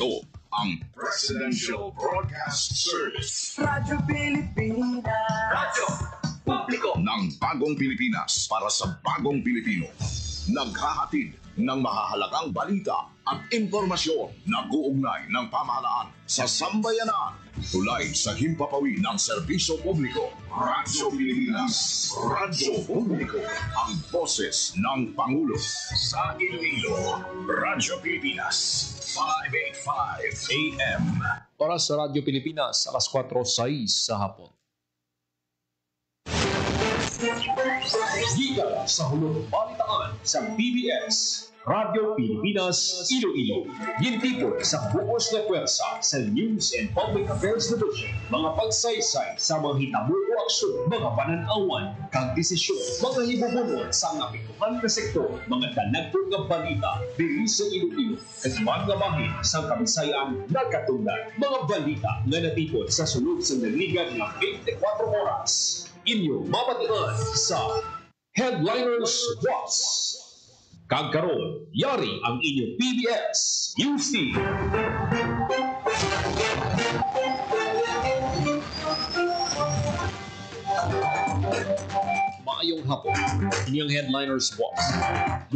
Ito ang Presidential Broadcast Service. Radyo Pilipinas. Radyo Publiko ng Bagong Pilipinas para sa Bagong Pilipino. Naghahatid ng mahahalagang balita at impormasyon na uugnay ng pamahalaan sa sambayanan. Tulay sa himpapawid ng serbisyo publiko. Radyo Pilipinas. Radyo Publiko. Ang boses ng Pangulo. Sa Iloilo, Radyo Pilipinas. 585 AM. Oras sa Radyo Pilipinas, alas 4:06 sa hapon. Giga sa hulong balitaan sa PBS, Radyo Pilipinas, Iloilo. Gintipon sa buos na pwersa sa News and Public Affairs Division. Mga pagsaysay sa mga hitabo o aksyon, mga pananawan, kag desisyon, mga hibubunon sa napituhan na sektor, mga danagpong nga balita, diri sa Iloilo, at mga bahin sa Kabisayan nagkatungdan. Mga balita nga natipon sa sulod sa naligan ng 24 oras. Inyo mapatian sa Headliners Watch. Kagkaroon, yari ang inyong PBS UC. Maayong hapon, inyong Headliners Watch.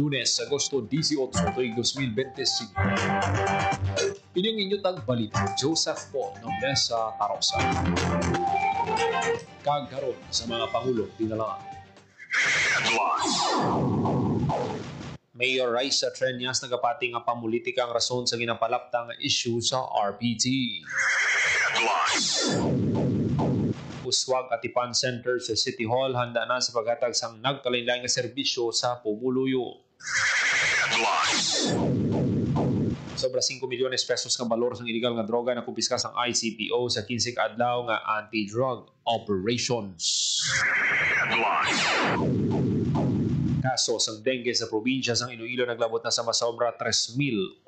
Lunes, Agosto 18, 2025. Inyong inyo tagbalita, Joseph Paul ng Nesa Tarosa. Kagkaroon sa mga Pangulo, dinalaan. Mayor Raisa Trillanes nagapati nga pamulitika ang rason sa ginapalaptang issue sa RPT. Uswag Atipan Center sa City Hall handa na sa paghatag sang nagkalain-lain nga serbisyo sa pumuluyo. Sobra 5 milyones pesos nga balor sa illegal nga droga na kumpiska sang ICPO sa 15 adlaw nga anti-drug operations. Kaso sa dengue sa probinsya sang Iloilo naglabot na sa masobra 3,800.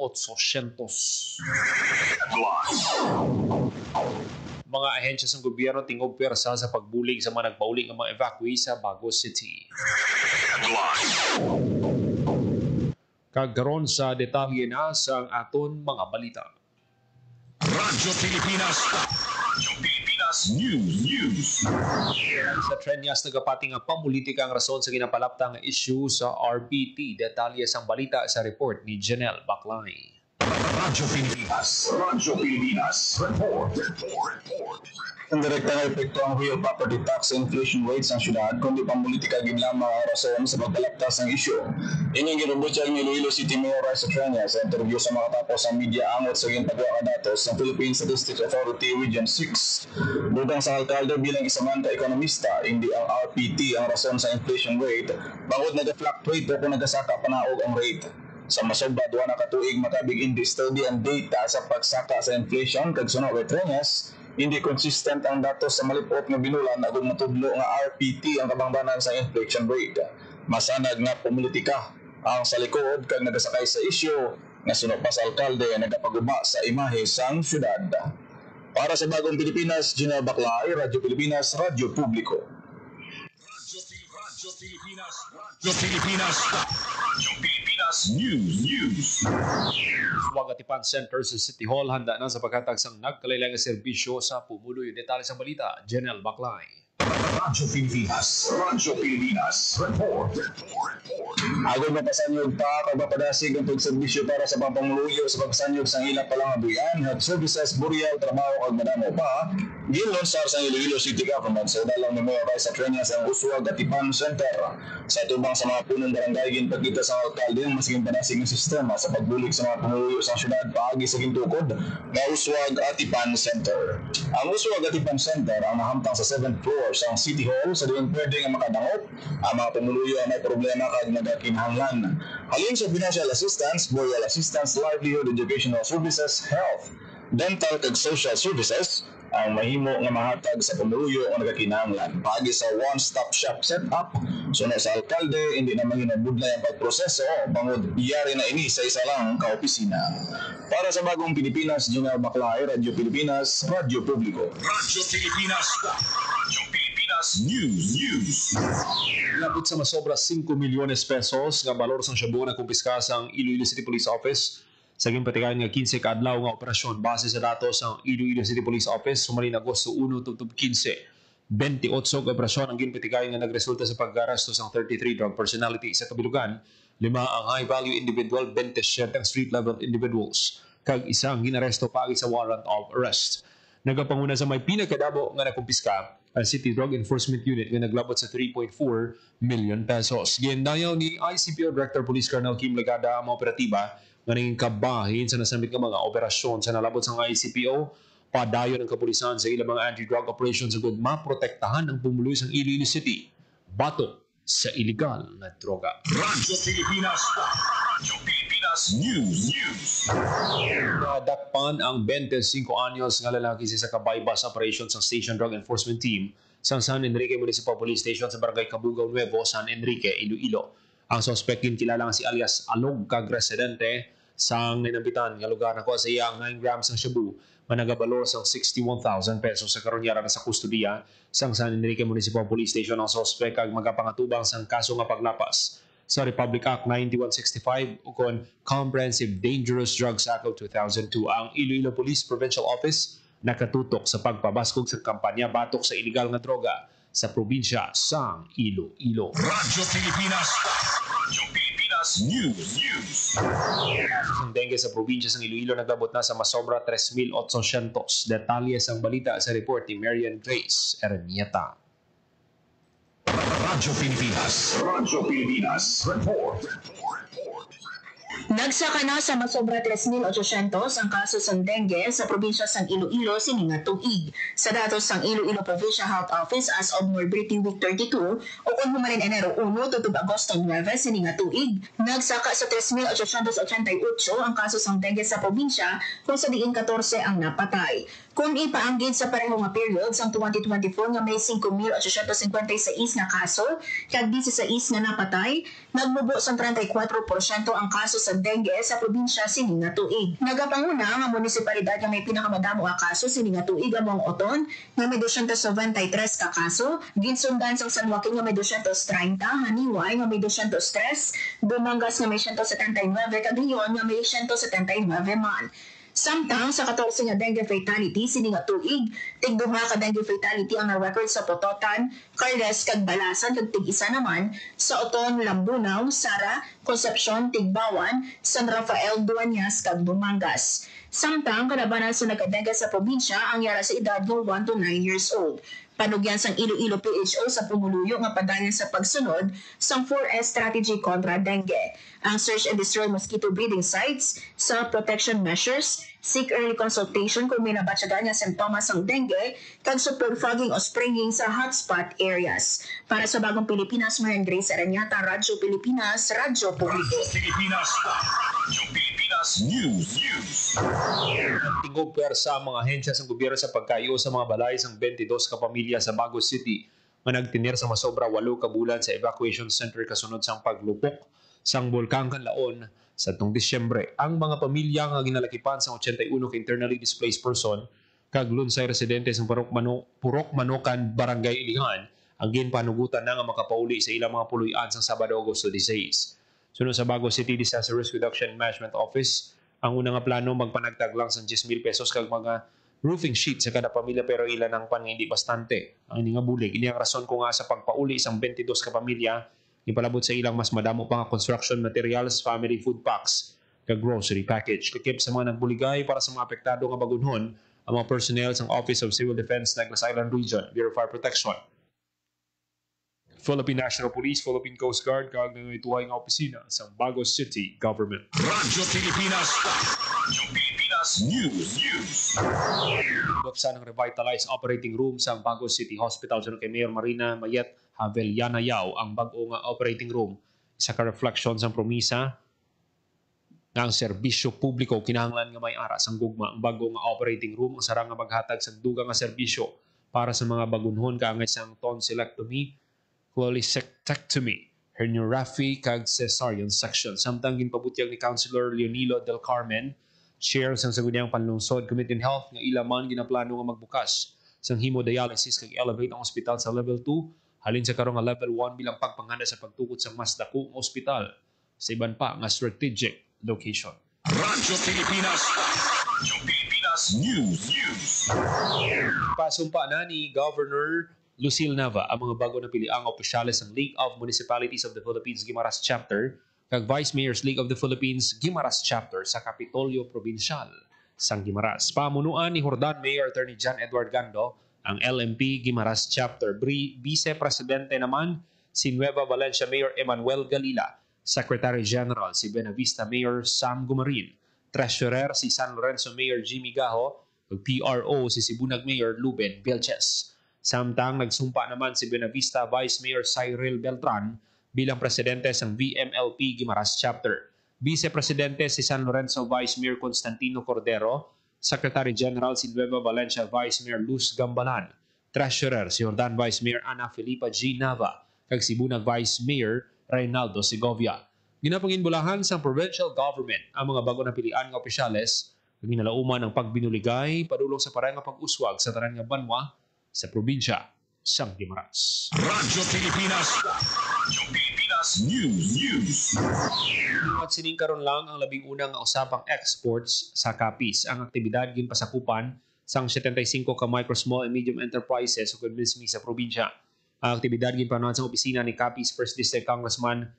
Mga ahensya ng gobyerno tingog pwersa sa pagbulig sa mga nagpauling ng mga evacuee sa Bago City. Kagkaroon sa detalye na sa aton mga balita. Radyo Pilipinas. Radyo Pilipinas News. Sa Trillanes nagapati nga pamulitika ang rason sa ginapalaptang issue sa RPT. Detalye sang balita sa report ni Janelle Baclay. Radyo Pilipinas. Radyo Pilipinas. Report. Ang direktang epekto ang real property tax inflation rates ng syudad kundi pampolitika ginlamang ang rason sa pagkalaptas ng isyu. Ining ginubutya ni Iloilo City Mayor Raisa Trillanes sa interview sa mga tapos ang media angot sa ginpagawa datos ng Philippine Statistics Authority Region 6. Budang sa alkalde bilang isa man ka ekonomista, hindi ang RPT ang rason sa inflation rate, bangod nag-fluctuate o kung nagasaka panaog ang rate. Sa masobra duwa na katuig makabig hindi study ang data sa pagsaka sa inflation kag sunod kay Trillanes, hindi consistent ang datos sa malipot nga binulan agud matudlo nga RPT ang kabangbanan sa inflation rate. Masanag nga politika ang sa likod kag nagasakay sa isyu nga sunod pa sa alkalde nagapaguma sa imahe sang syudad. Para sa Bagong Pilipinas, Janelle Baclay, Radyo Pilipinas, Radyo Publiko. Radyo Pilipinas. Radyo Pilipinas. Radyo Pilipinas News. Uswag Atipan Center sa City Hall handa na sa paghatag sang nagkalain-lain nga serbisyo sa pumuluyo. Detalye sa balita, Janelle Baclay. Radyo Pilipinas. Radyo Pilipinas. Report. Agod mapasanyog pa kag mapadasig ang pagserbisyo para sa pampanguluyo sa pagsanyog sang ilang palangabuyan, health services, burial, trabaho kag madamo pa. Ginlonsar sa Iloilo City Government sa dalang ni Mayor Raisa Trillanes ang Uswag Atipan Center. Sa tubang sa mga punong barangay ginpakita sa alkalde ang masiging padasig ng sistema sa pagbulig sa mga pamuluyo sa syudad paagi sa gintukod nga Uswag Atipan Center. Ang Uswag Atipan Center ang mahamtang sa 7th floor sa City Hall sa diin pwede nga makadangop ang mga pamuluyo ang may problema kag nagakinahanglan. Halin sa financial assistance, burial assistance, livelihood, educational services, health, dental kag social services ang mahimo nga mahatag sa pamuluyo ang nagakinahanglan. Paagi sa one-stop shop setup, sunod sa alkalde, hindi na mahinabudlay ang pagproseso, bangod iyari na ini sa isa lang ka-opisina. Para sa Bagong Pilipinas, Janelle Baclay, Radyo Pilipinas, Radyo Publiko. Radyo Pilipinas. Radyo Pilipinas News. Labot sa masobra 5 milyones pesos nga balor sang shabu na kumpiska sang Iloilo City Police Office Sa ginpatikan nga 15 ka adlaw nga operasyon base sa datos sa Iloilo City Police Office sumarin Agosto 1 tubtob 15. 28 ka operasyon ang ginpatikan nga nagresulta sa pag-aresto sa 33 drug personality sa kabilugan, 5 ang high-value individual, 27 ang street-level individuals, kag isa ang ginaresto pagi sa warrant of arrest. Nagapanguna sa may pinakadabo nga nakumpiska ang City Drug Enforcement Unit nga naglabot sa 3.4 million pesos. Giandayaw ni ICPO Director Police Colonel Kim Lagada ang mga operatiba nga naging kabahin sa nasambit nga mga operasyon sa nalabot sa ICPO. Padayon ng kapulisan sa ilang mga anti-drug operations sa good maprotektahan ang pumuloy sa Iloilo City batok sa illegal na droga. Radyo Pilipinas. Radyo Pilipinas News. Nadakpan ang 25 anyos nga lalaki sa kabaybas operations ng Station Drug Enforcement Team sa San Enrique Municipal Police Station sa Barangay Cabugao Nuevo, San Enrique, Iloilo. Ang suspect kilala nga si alias Alog, kag residente sang ninambitan nga lugar na ko sa iya 9 grams ng shabu managabalor sang 61,000 pesos sa karon na sa kustudiya sang San Enrique Municipal Police Station ang suspect kag magapangatubang sang kaso nga paglapas sa Republic Act 9165 ukon Comprehensive Dangerous Drugs Act of 2002. Ang Iloilo Police Provincial Office nakatutok sa pagpabaskog sa kampanya batok sa illegal nga droga sa probinsya sang Iloilo. Radyo Pilipinas. Radyo Pilipinas News. Ang dengue sa probinsya ng Iloilo naglabot na sa masobra 3,800. Detalye ang balita sa report ni Marian Grace Ernieta. Radyo Pilipinas. Radyo Pilipinas. Report. Nagsaka na sa masobra 3,800 ang kaso ng dengue sa probinsya ng Iloilo sining nga tuig. Sa datos ng Iloilo Provincial Health Office as of Morbidity Week 32 o kung humanin Enero 1 tutub Agosto 9 sining nga tuig, nagsaka sa 3,888 ang kaso ng dengue sa probinsya kung sa diin 14 ang napatay. Kung ipaanggid sa pareho nga period sa 2024 nga may 5,856 na kaso, kag 16 nga napatay, nagmubo sa 34% ang kaso sa dengue sa probinsya sining nga tuig. Nagapanguna nga munisipalidad nga may pinakamadamo nga kaso sining nga tuig among Oton nga may 293 ka kaso, ginsundan sa San Joaquin nga may 230, Haniway nga may 203, Dumangas nga may 179, kag Leon nga may 179 man. Samtang sa 14 nga dengue fatality sining nga tuig, tig-2 ka dengue fatality ang na-record sa Pototan, Carles kag Balasan kag tig-isa naman sa Oton, Lambunaw, Sara, Concepcion, Tigbawan, San Rafael, Dueñas kag Dumangas. Samtang kalabanan sa nagka-dengue sa probinsya ang yara sa edad ng 1 to 9 years old. Panugyan sang Iloilo PHO sa pumuluyo nga padayon sa pagsunod sang 4S strategy kontra dengue. Ang search and destroy mosquito breeding sites, self-protection measures, seek early consultation kung may nabatsagan nga simptomas ng dengue, kag super fogging o spraying sa hotspot areas. Para sa Bagong Pilipinas, Marian Grace Aranyata, Radyo Pilipinas, Radyo Publiko. Radyo Pilipinas. Radyo Pilipinas News. Tingog sa mga ahensya sa gobyerno sa pagkayo sa mga balay sang 22 ka pamilya sa Bago City nga nagtinir sa masobra 8 ka bulan sa evacuation center kasunod sang paglupok sang bulkang Kanlaon sa tong Disyembre. Ang mga pamilya nga ginalakipan sa 81 ka internally displaced person kag lunsay residente sa Purok Manokan, Barangay Ilihan ang ginpanugutan na nga makapauli sa ilang mga puluyan sa Sabado, Agosto 16. Sunod sa Bago City Disaster Risk Reduction Management Office, ang unang nga plano magpanagtag lang sa 10,000 pesos kag mga roofing sheet sa kada pamilya pero ilan ang pan nga hindi bastante. Ang ini nga bulig, ini ang rason ko nga sa pagpauli isang 22 ka pamilya ipalabot sa ilang mas madamo pa nga construction materials, family food packs, kag grocery package. Kakip sa mga nagbuligay para sa mga apektado nga bagunhon ang mga personnel sa Office of Civil Defense Negros Island Region, Bureau of Fire Protection, Philippine National Police, Philippine Coast Guard, kag nangyituhay nga opisina sa Bago City Government. Radyo Pilipinas. Radyo Pilipinas News. Buksan ng revitalized operating room sa Bago City Hospital sa kay Mayor Marina Mayet Haveliana Yao ang bago nga operating room. Isa ka reflection sa promisa ng serbisyo publiko kinahanglan nga may aras ang gugma ang bago nga operating room ang sarang nga maghatag sa dugang nga serbisyo para sa mga bagunhon kaangay sang tonsillectomy, cholecystectomy, herniorrhaphy kag cesarean section. Samtang ginpabutyag ni Councilor Leonilo Del Carmen, chair sang Sangguniang Panlungsod Committee on Health nga ilaman ginaplano nga magbukas sang hemodialysis kag elevate ang ospital sa level 2 halin sa karong nga level 1 bilang pagpanghanda sa pagtukod sa mas dako nga ospital sa iban pa nga strategic location. Radyo Pilipinas. Radyo Pilipinas News. Pasumpa na ni Governor Lucille Nava ang mga bago na piliang opisyales ng League of Municipalities of the Philippines Guimaras Chapter kag Vice Mayor's League of the Philippines Guimaras Chapter sa Kapitolyo Provincial sang Guimaras. Pamunuan ni Jordan Mayor Attorney John Edward Gando ang LMP Guimaras Chapter. Vice Presidente naman si Nueva Valencia Mayor Emmanuel Galila, Secretary General si Benavista Mayor Sam Gumarin, Treasurer si San Lorenzo Mayor Jimmy Gaho, ug PRO si Sibunag Mayor Luben Vilches. Samtang nagsumpa naman si Benavista Vice Mayor Cyril Beltran bilang presidente ng VMLP Guimaras Chapter. Vice Presidente si San Lorenzo Vice Mayor Constantino Cordero, Secretary General si Nueva Valencia Vice Mayor Luz Gambalan, Treasurer si Jordan Vice Mayor Ana Filipa G. Nava, kag Sibunag Vice Mayor Reynaldo Segovia. Ginapanginbulahan sa provincial government ang mga bago na pilian nga opisyales kag ginalauman ang pagbinuligay padulong sa parang nga pag-uswag sa tanan nga banwa sa probinsya sang Guimaras. Radyo Pilipinas. Radyo Pilipinas News. At sining karon lang ang labing unang nga usapang exports sa Capiz. Ang aktibidad ginpasakupan sang 75 ka micro, small and medium enterprises ug mismi sa probinsya. Ang aktibidad ginpanuan sa opisina ni Capiz First District Congressman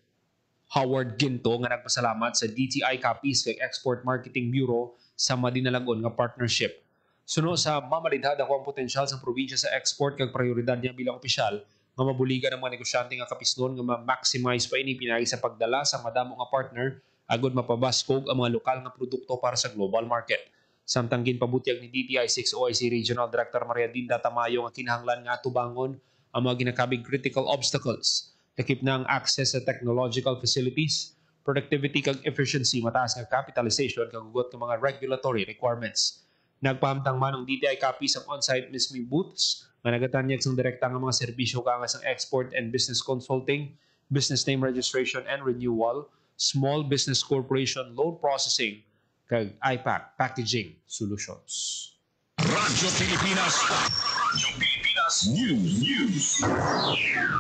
Howard Ginto nga nagpasalamat sa DTI Capiz kag Export Marketing Bureau sa madinalagon nga partnership. Suno sa mamalidad ako ang potensyal sa probinsya sa export kag prioridad niya bilang opisyal nga mabuligan ang mga negosyante nga kapisnon nga ma-maximize pa ini pinagi sa pagdala sa madamo nga partner agod mapabaskog ang mga lokal nga produkto para sa global market. Samtang ginpabutyag ni DTI 6 OIC Regional Director Maria Dinda Tamayo nga kinahanglan nga tubangon ang mga ginakabing critical obstacles. Takip na ang access sa technological facilities, productivity kag efficiency, mataas nga capitalization kag ugot ng mga regulatory requirements. Nagpahamtang man ang DTI Capiz ang on-site misming booths nga nagatanyag sang direkta nga mga serbisyo kaangas ang export and business consulting, business name registration and renewal, small business corporation loan processing, kag IPAC packaging solutions. Radyo Pilipinas. Radyo Pilipinas News.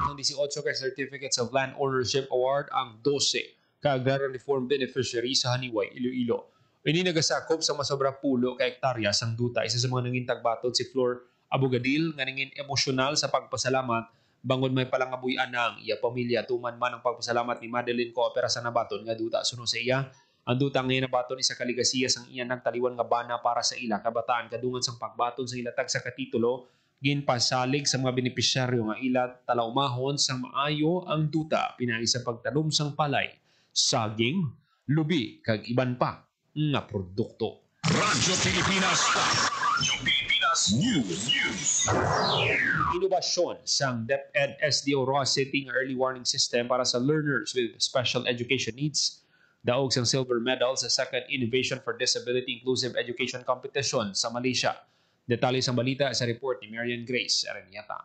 Ang 18 ka Certificates of Land Ownership Award ang 12 ka agrarian reform beneficiary sa Haniway, Iloilo. Ini nagasakop sa masobra pulo ka hektarya sang duta. Isa sa mga nanging tagbaton si Flor Abogadil nga nanging emosyonal sa pagpasalamat bangod may palangabuyan ang iya pamilya. Tuman man ang pagpasalamat ni Madeline Coopera sa nabaton nga duta. Suno sa iya, ang duta ngayon nabaton isa kaligasiya sang iya nagtaliwan nga bana para sa ila kabataan kadungan sang pagbaton sa ilatag sa katitulo ginpasalig sa mga benepisyaryo nga ila talaumahon sang maayo ang duta pinagi sa pagtalom sang palay, saging, lubi kag iban pa nga produkto. Radyo Pilipinas. Radyo Pilipinas News. Inobasyon sang DepEd SDO Rojas City nga early warning system para sa learners with special education needs. Daog sang silver medal sa second Innovation for Disability Inclusive Education Competition sa Malaysia. Detalye sa balita sa report ni Marian Grace Areniata.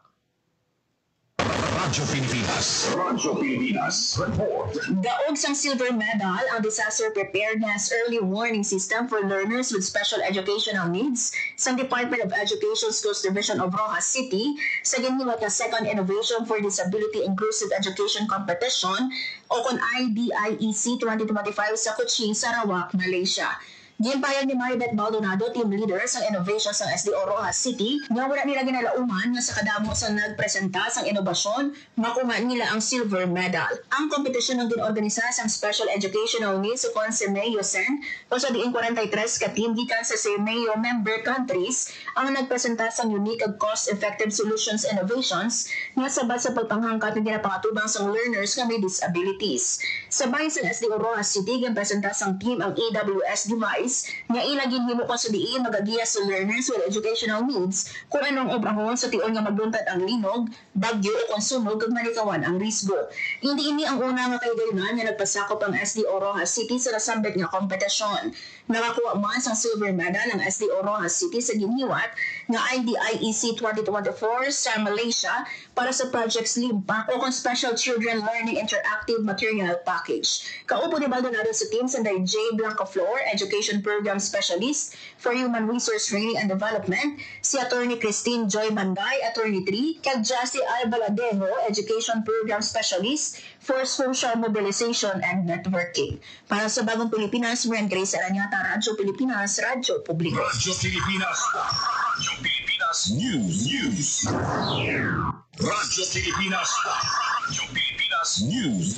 Radyo Pilipinas. Radyo Pilipinas. Report. Daog sang silver medal ang Disaster Preparedness Early Warning System for Learners with Special Educational Needs sa Department of Education Schools Division of Rojas City sa giniwat nga Second Innovation for Disability Inclusive Education Competition o kung IDIEC 2025 sa Kuching, Sarawak, Malaysia. Gimpayag ni Maribeth Maldonado, team leader sa innovation sa SDO Rojas City, nga wala nila ginalauman nga sa kadamo sa nagpresenta sa inobasyon, makuha nila ang silver medal. Ang kompetisyon ng ginorganisa sa Special Educational Needs sa Consemeo Sen o sa diin 43 ka team gikan sa CMEO member countries ang nagpresenta sa unique ag cost-effective solutions innovations nga sabad sa pagpanghangkat ng ginapangatubang sa learners nga may disabilities. Sabay sa SDO Rojas City, ginpresenta sa team ang AWS device nga ilagin himo ko sa diin magagiya sa learners with educational needs kung anong obrahon sa tion nga magluntad ang linog, bagyo o konsumo kag manikawan ang risgo. Hindi ini ang una nga kahigayonan nga nagpasakop ang SDO Rojas City sa nasambit nga kompetisyon. Nakakuha man sang silver medal ang SDO Rojas City sa giniwat nga IDIEC 2024 sa Malaysia para sa Project Limpa o kung Special Children Learning Interactive Material Package. Kaupo ni Maldonado sa team sa J. Blanca Flor, Education Program Specialist for Human Resource Training and Development, si Attorney Christine Joy Banday, Attorney 3, kag Jassy Albaladejo, Education Program Specialist for social mobilization and networking. Para sa Bagong Pilipinas, Marian Grace Aranyata, Radyo Pilipinas, Radyo Publiko. Radyo Pilipinas. Radyo Pilipinas News. Radyo Pilipinas. Radyo Pilipinas News.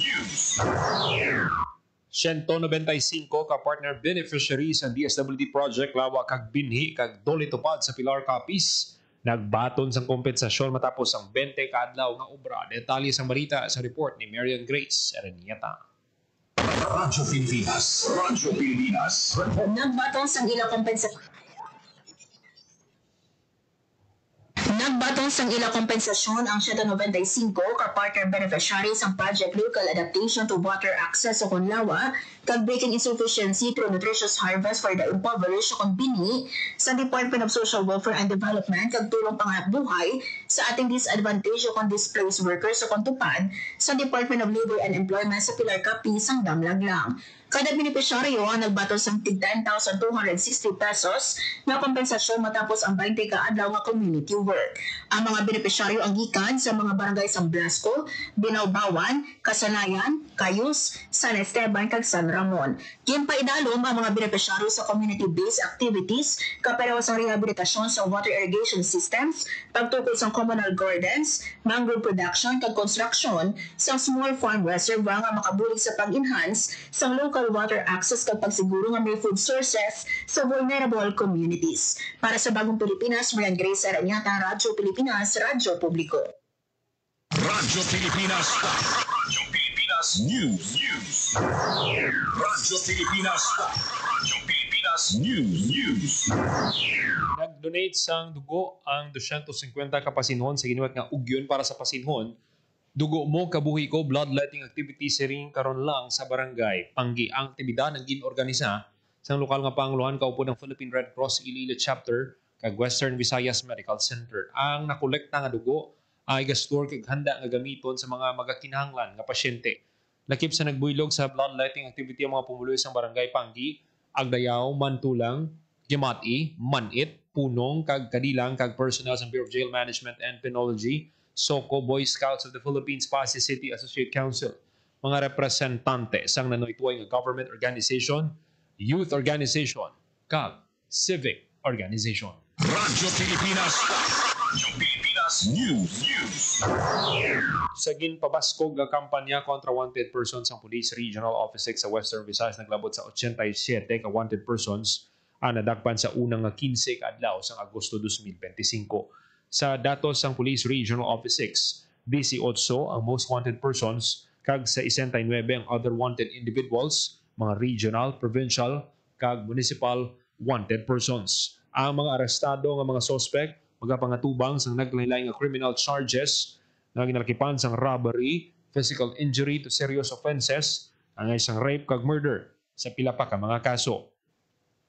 195 ka partner beneficiaries ang DSWD project lawa kag binhi kag doli tupad sa Pilar Capiz. Nagbaton sang kompensasyon matapos ang 20 ka adlaw nga obra. Detalye sang balita sa report ni Marian Grace Aranyata. Radyo Pilipinas. Radyo Pilipinas. Nagbaton sang ila kompensasyon ang 195 ka partner beneficiaries ang Project Local Adaptation to Water Access o Kunlawa kag Breaking Insufficiency through Nutritious Harvest for the Impoverished o Bini sa Department of Social Welfare and Development kag tulong panghanapbuhay sa ating disadvantaged o displaced workers o tupad sa Department of Labor and Employment sa Pilar Capiz ang Damlaglang. Kada benepisyaryo ang nagbato sa 10,260 pesos na kompensasyon matapos ang 20 ka adlaw nga community work. Ang mga benepisyaryo ang gikan sa mga barangay San Blasco, Binawbawan, Kasanayan, Cayus, San Esteban kag San Ramon. Gimpaidalom ang mga benepisyaryo sa community-based activities kapareho sa rehabilitasyon sa water irrigation systems, pagtukol sa communal gardens, mangrove production kag construction sa small farm reservoir nga makabulig sa pag-enhance sa local water access kag pagsiguro nga may food sources sa vulnerable communities. Para sa Bagong Pilipinas, Marian Grace Aranyata, Radyo Pilipinas, Radyo Publiko. Radyo Pilipinas. Radyo Pilipinas News. Radyo Pilipinas. Radyo Pilipinas News. Nag-donate sang dugo ang 250 ka pasinhon sa ginuwat nga ugyon para sa pasinhon. Dugo mo kabuhi ko bloodletting activity siring karon lang sa barangay. Panggi ang aktibidad ng ginorganisa sa lokal nga panguluhan kaupo ng Philippine Red Cross Iloilo Chapter kag Western Visayas Medical Center. Ang nakolekta nga dugo ay gastor kag handa nga gamiton sa mga magakinahanglan nga pasyente. Lakip sa nagbuylog sa bloodletting activity ang mga pumuloy sa barangay Panggi, Agdayaw, Mantulang, Gimati, Manit, Punong kag Kadilang kag personnel sa Bureau of Jail Management and Penology, Soko, Boy Scouts of the Philippines, Pasay City Associate Council, mga representante sang nanoytuay nga government organization, youth organization, kag civic organization. Radyo Pilipinas. Radyo Pilipinas News. Sa ginpabaskog nga kampanya kontra wanted persons ang Police Regional Office 6 sa Western Visayas naglabot sa 87 ka wanted persons ang nadakpan sa unang nga 15 ka adlaw sa Agosto 2025. Sa datos sang Police Regional Office 6, 18 ang most wanted persons kag sa 69 ang other wanted individuals, mga regional, provincial kag municipal wanted persons. Ang mga arestado nga mga suspect magapangatubang sang naglaylay nga criminal charges nga ginalakipan sang robbery, physical injury to serious offenses, ang isang rape kag murder sa pila pa ka mga kaso.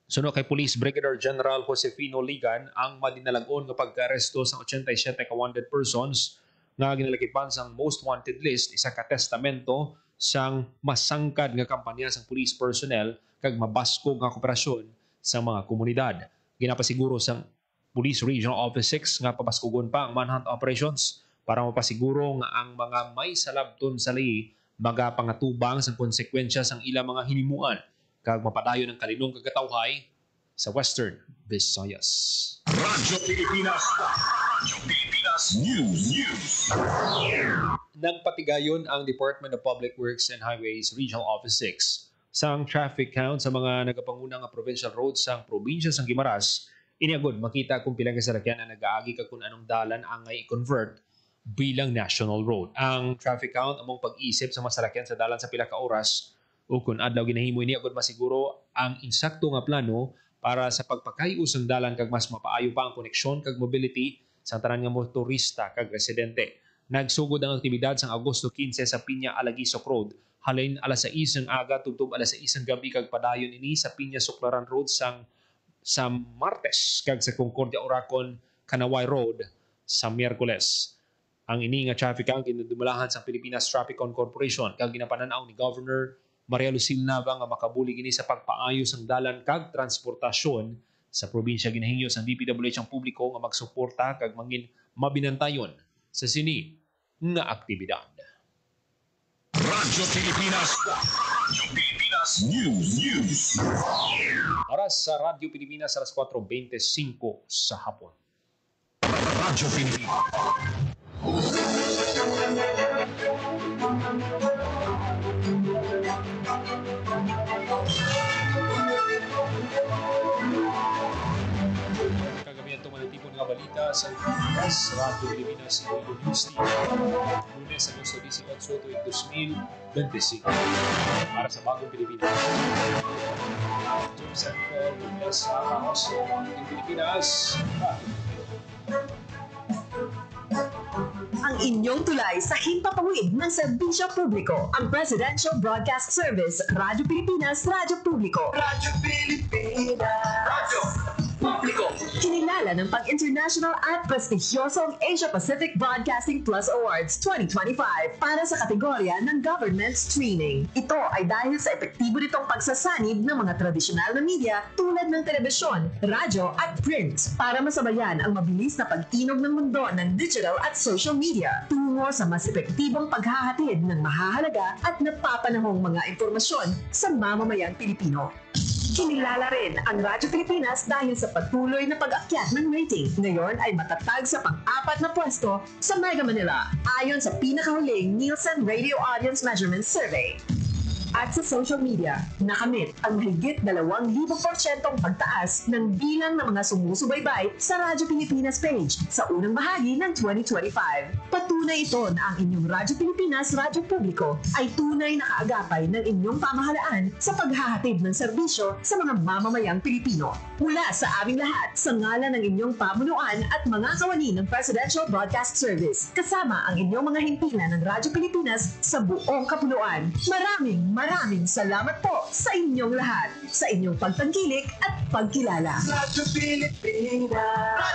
Suno kay Police Brigadier General Josefino Ligan ang madinalagon nga pagka-aresto sa 87 ka wanted persons nga ginalakipan sang most wanted list, isa ka testamento sang masangkad nga kampanya sang police personnel kag mabaskog nga kooperasyon sa mga komunidad. Ginapasiguro sang Police Regional Office 6 nga pabaskogon pa ang manhunt operations para mapasiguro nga ang mga may salabton sa lay magapangatubang sa konsekwensya sang ilang mga hinimuan kag mapadayon ng kalinong kagatawhay sa Western Visayas. Radyo Pilipinas. Radyo Pilipinas News. Nagpatigayon ang Department of Public Works and Highways Regional Office 6 sang traffic count sa mga nagapangunang nga provincial roads sang probinsya sang Guimaras. Iniagod makita kung pilang kasaragyan ang nag-aagi kag kung anong dalan ang i-convert bilang national road. Ang traffic count among pag-isip sa masaragyan sa dalan sa pila ka oras o kung adlaw ginahimo ini agud masiguro ang insakto nga plano para sa pagpakayus ng dalan kag mas mapaayo pa ang koneksyon kag mobility sa tanan nga motorista kag residente. Nagsugod ang aktibidad sang Agosto 15 sa Piña Alagisok Road. Halin alas 6 ng aga tubtob alas 6 ng gabi kag padayon ini sa Piña Suklaran Road sa Martes kag sa Concordia Oracon Kanaway Road sa Miyerkules. Ang ini nga traffic count ginadumalahan sa Pilipinas Traffic Corporation kag ginapananaw ni Governor Maria Lucila Nava nga makabulig ini sa pagpaayos ng dalan kag transportasyon sa probinsya. Ginahingyo sa DPWH ang publiko nga magsuporta kag mangin mabinantayon sa sini nga aktibidad. Radyo Pilipinas. Radyo Pilipinas News. Oras sa Radyo Pilipinas, alas 4:25 sa hapon. Radyo Pilipinas. Kagabihan itong manatipon ng balita sa Pilipinas, Radyo Pilipinas Iloilo News Team. Lunes, Agosto 18, 2025. Para sa Bagong Pilipinas. Jim Central, Lunes, Araos, Bagong Pilipinas. Ang inyong tulay sa himpapawid ng serbisyo publiko, ang Presidential Broadcast Service, Radyo Pilipinas, Radyo Publiko. Radyo Pilipinas. Radyo Publiko. Kinilala ng pang-international at prestigyosong Asia Pacific Broadcasting Plus Awards 2025 para sa kategorya ng Government Streaming. Ito ay dahil sa epektibo nitong pagsasanib ng mga tradisyonal na media tulad ng telebisyon, radyo at print para masabayan ang mabilis na pag-inog ng mundo ng digital at social media tungo sa mas epektibong paghahatid ng mahahalaga at napapanahong mga impormasyon sa mamamayang Pilipino. Kinilala rin ang Radyo Pilipinas dahil sa patuloy na pag-akyat ng rating. Ngayon ay matatag sa pang-4 na pwesto sa Mega Manila ayon sa pinakahuling Nielsen Radio Audience Measurement Survey. At sa social media, nakamit ang mahigit 2,000% pagtaas ng bilang ng mga sumusubaybay sa Radyo Pilipinas page sa unang bahagi ng 2025. Patunay ito na ang inyong Radyo Pilipinas Radyo Publiko ay tunay na kaagapay ng inyong pamahalaan sa paghahatid ng serbisyo sa mga mamamayang Pilipino. Mula sa aming lahat, sa ngalan ng inyong pamunuan at mga kawani ng Presidential Broadcast Service, kasama ang inyong mga himpilan ng Radyo Pilipinas sa buong kapuluan. Maraming salamat po sa inyong lahat, sa inyong pagtangkilik at pagkilala. Radyo Pilipinas.